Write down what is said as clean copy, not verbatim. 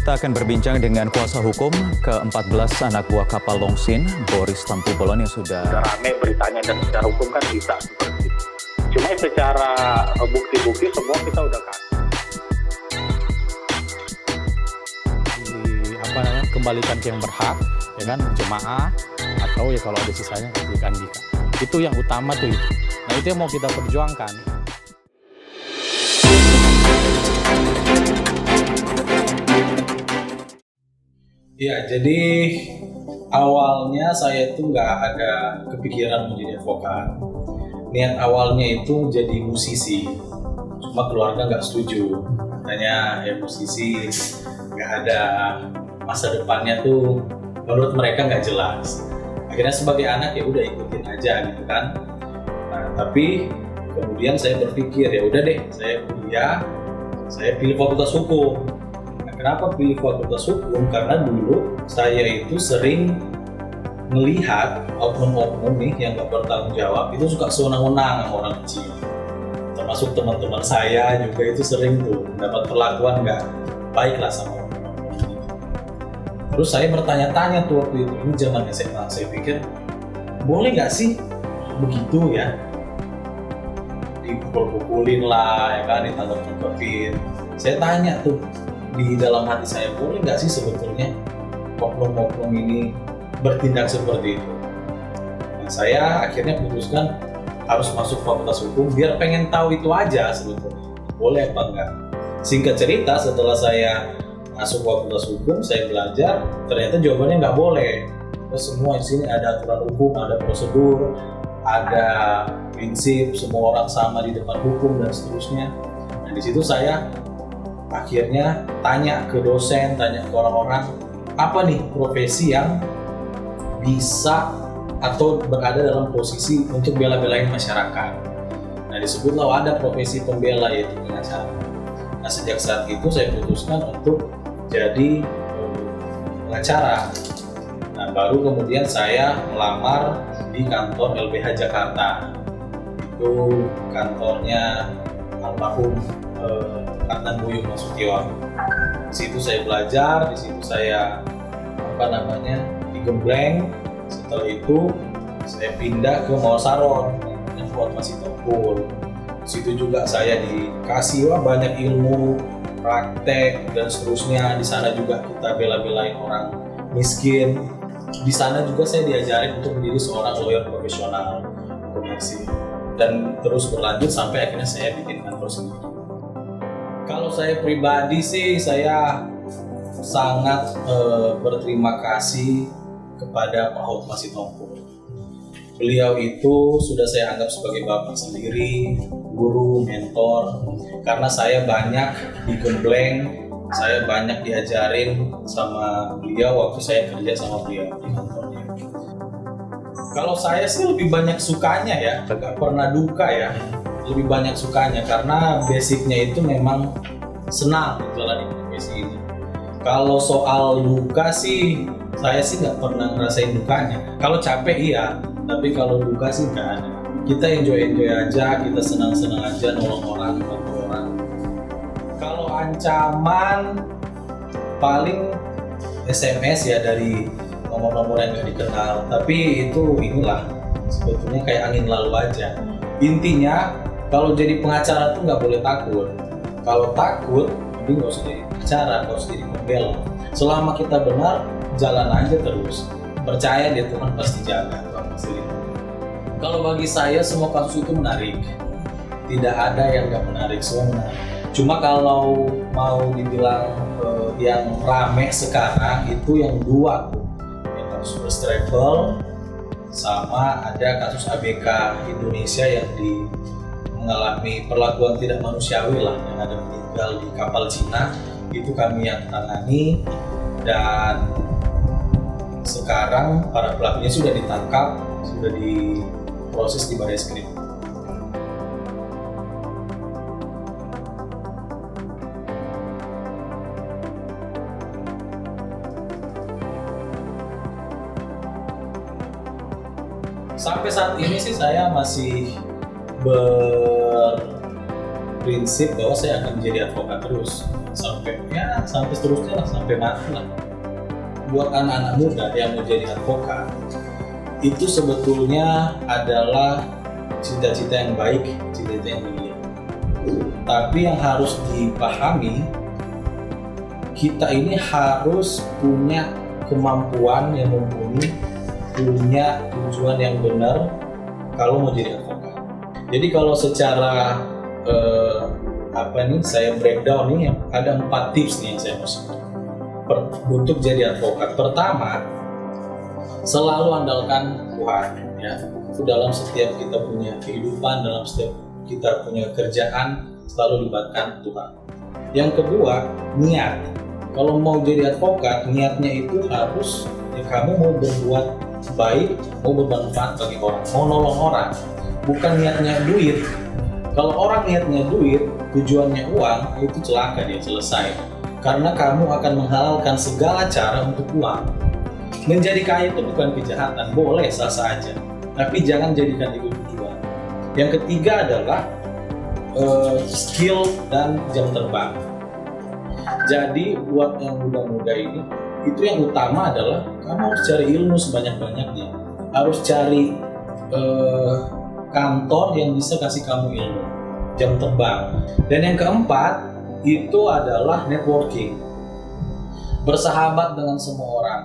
Kita akan berbincang dengan kuasa hukum ke-14 anak buah kapal Longsin, Boris Tampu-Bolon yang sudah rame beritanya, dan secara hukum kan bisa seperti itu. Cuma secara bukti-bukti semua kita udah kasih. Kembalikan ke yang berhak, ya kan, jemaah, atau ya kalau ada sisanya kasihkan Andika. Itu yang utama tuh itu. Nah itu yang mau kita perjuangkan. Ya, jadi awalnya saya itu nggak ada kepikiran menjadi advokat. Niat awalnya itu jadi musisi, cuma keluarga nggak setuju. Katanya ya musisi nggak ada masa depannya tuh, menurut mereka nggak jelas. Akhirnya sebagai anak ya udah ikutin aja gitu kan. Nah, tapi kemudian saya berpikir ya udah deh, saya kuliah, saya pilih fakultas hukum. Kenapa pilih fakultas hukum? Karena dulu saya itu sering melihat oknum-oknum nih yang nggak bertanggung jawab itu suka sewenang-wenang sama orang kecil. Termasuk teman-teman saya juga itu sering tuh mendapat perlakuan nggak baik lah sama oknum-oknum. Terus saya bertanya-tanya tuh waktu itu, ini zaman SMA, saya pikir boleh nggak sih begitu ya? Dipukul-pukulin lah, ya kan, ditangkap-tangkapin. Saya tanya tuh, di dalam hati saya, boleh nggak sih sebetulnya oknum-oknum ini bertindak seperti itu? Nah, saya akhirnya putuskan harus masuk fakultas hukum biar pengen tahu itu aja sebetulnya, boleh apa enggak. Singkat cerita, setelah saya masuk fakultas hukum, saya belajar, ternyata jawabannya nggak boleh. Semua di sini ada aturan hukum, ada prosedur, ada prinsip, semua orang sama di depan hukum dan seterusnya. Nah, di situ saya akhirnya tanya ke dosen, tanya ke orang-orang, apa nih profesi yang bisa atau berada dalam posisi untuk bela-belain masyarakat. Nah, disebutlah ada profesi pembela, yaitu pengacara. Nah, sejak saat itu saya putuskan untuk jadi pengacara. Nah, baru kemudian saya melamar di kantor LBH Jakarta. Itu kantornya almarhum Adnan Buyung Nasution. Di situ saya belajar, di situ saya digembleng. Setelah itu saya pindah ke Mawar Saron yang Fuad Masitompul. Di situ juga saya dikasih banyak ilmu, praktek dan seterusnya. Di sana juga kita bela-belain orang miskin. Di sana juga saya diajarin untuk menjadi seorang lawyer profesional komersil, dan terus berlanjut sampai akhirnya saya bikin kantor sendiri. Kalau saya pribadi sih, saya sangat berterima kasih kepada Pak Hotma Sitompul. Beliau itu sudah saya anggap sebagai bapak sendiri, guru, mentor, karena saya banyak digembleng, saya banyak diajarin sama beliau waktu saya kerja sama beliau di kantornya. Kalau saya sih lebih banyak sukanya ya, nggak pernah duka ya, lebih banyak sukanya karena basicnya itu memang senang menjalani profesi ini. Kalau soal duka sih, saya sih nggak pernah ngerasain dukanya. Kalau capek iya, tapi kalau duka sih nggak ada. Kita enjoy aja, kita senang-senang aja, nolong orang, bantu orang. Kalau ancaman paling SMS ya dari nomor-nomor yang nggak dikenal, tapi itu inilah sebetulnya kayak angin lalu aja. Intinya kalau jadi pengacara tuh nggak boleh takut. Kalau takut, mending nggak usah jadi pengacara, nggak usah jadi pembela. Selama kita benar, jalan aja terus. Percaya dia Tuhan pasti jaga. Kalau bagi saya semua kasus itu menarik. Tidak ada yang nggak menarik, semua menarik. Cuma kalau mau dibilang yang rame sekarang itu yang dua tuh, yang kasus first travel sama ada kasus ABK Indonesia yang mengalami perlakuan tidak manusiawi lah, yang ada meninggal di kapal Cina. Itu kami yang tangani, dan sekarang para pelakunya sudah ditangkap, sudah diproses di Barreskrim. Sampai saat ini sih saya masih prinsip bahwa saya akan menjadi advokat terus sampai seterusnya lah, sampai mati lah. Buat anak-anak muda yang mau jadi advokat, itu sebetulnya adalah cita-cita yang baik, cita-cita yang mulia. Tapi yang harus dipahami, kita ini harus punya kemampuan yang mumpuni, punya tujuan yang benar kalau mau jadi advokat. Jadi kalau secara saya breakdown nih, ada 4 tips nih yang saya mau sebut untuk jadi advokat. Pertama, selalu andalkan Tuhan, ya. Dalam setiap kita punya kehidupan, dalam setiap kita punya kerjaan, selalu libatkan Tuhan. Yang kedua, niat. Kalau mau jadi advokat, niatnya itu harus kamu mau berbuat baik, mau bermanfaat bagi orang, mau nolong orang. Bukan niatnya duit. Kalau orang niatnya duit, tujuannya uang, itu celaka dia, selesai. Karena kamu akan menghalalkan segala cara untuk uang. Menjadi kaya itu bukan kejahatan, boleh sah-sah aja. Tapi jangan jadikan itu tujuan. Yang ketiga adalah skill dan jam terbang. Jadi buat yang muda-muda ini, itu yang utama adalah kamu harus cari ilmu sebanyak-banyaknya. Harus cari kantor yang bisa kasih kamu ilmu, jam terbang. Dan yang keempat, itu adalah networking. Bersahabat dengan semua orang.